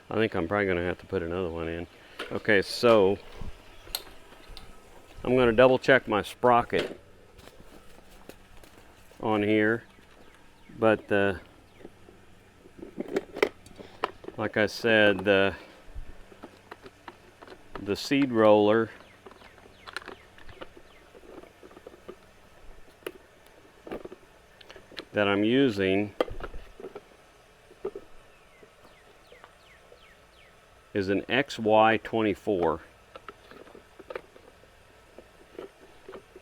I think I'm probably going to have to put another one in. Okay, so I'm going to double check my sprocket on here, but like I said, the seed roller that I'm using is an XY24.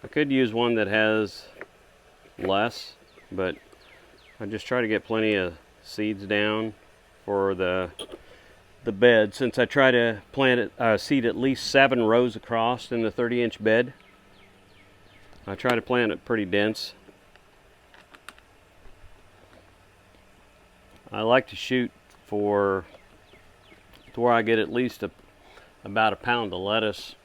I could use one that has less, but I just try to get plenty of seeds down for the bed, since I try to plant it, seed at least 7 rows across in the 30-inch bed. I try to plant it pretty dense. I like to shoot for to where I get at least about a pound of lettuce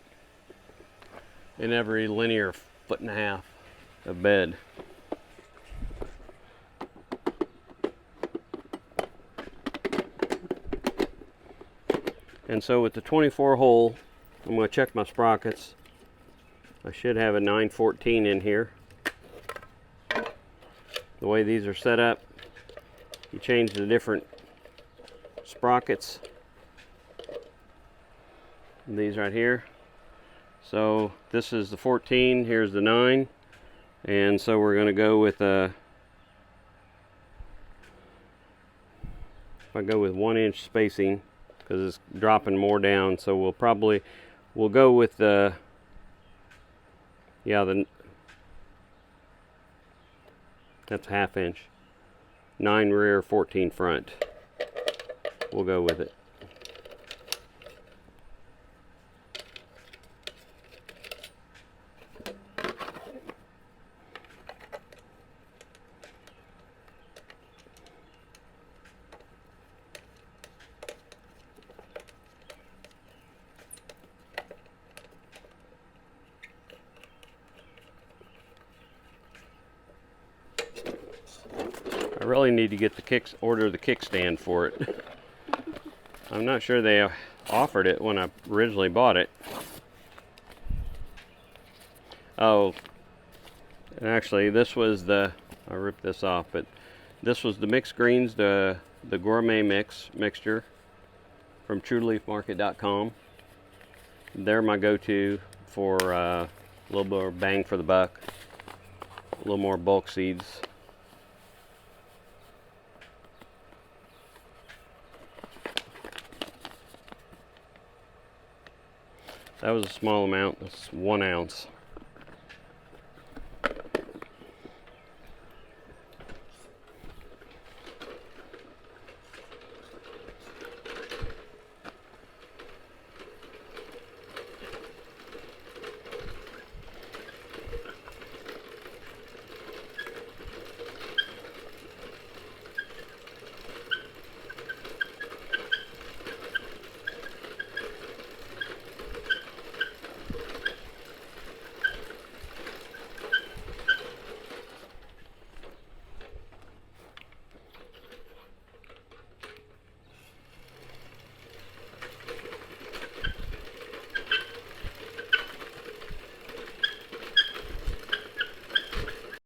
in every linear 1.5 feet of bed. And so with the 24 hole, I'm going to check my sprockets. I should have a 914 in here. The way these are set up, you change the different sprockets. These right here. So this is the 14, here's the 9. And so we're going to go with if I go with 1-inch spacing, because it's dropping more down, so we'll go with the that's 1/2 inch, 9 rear, 14 front. We'll go with it. I really need to get order the kickstand for it. I'm not sure they offered it when I originally bought it. Oh, and actually this was I ripped this off, but this was the mixed greens, the gourmet mixture from trueleafmarket.com. They're my go-to for a little more bang for the buck, a little more bulk seeds. That was a small amount. That's 1 ounce.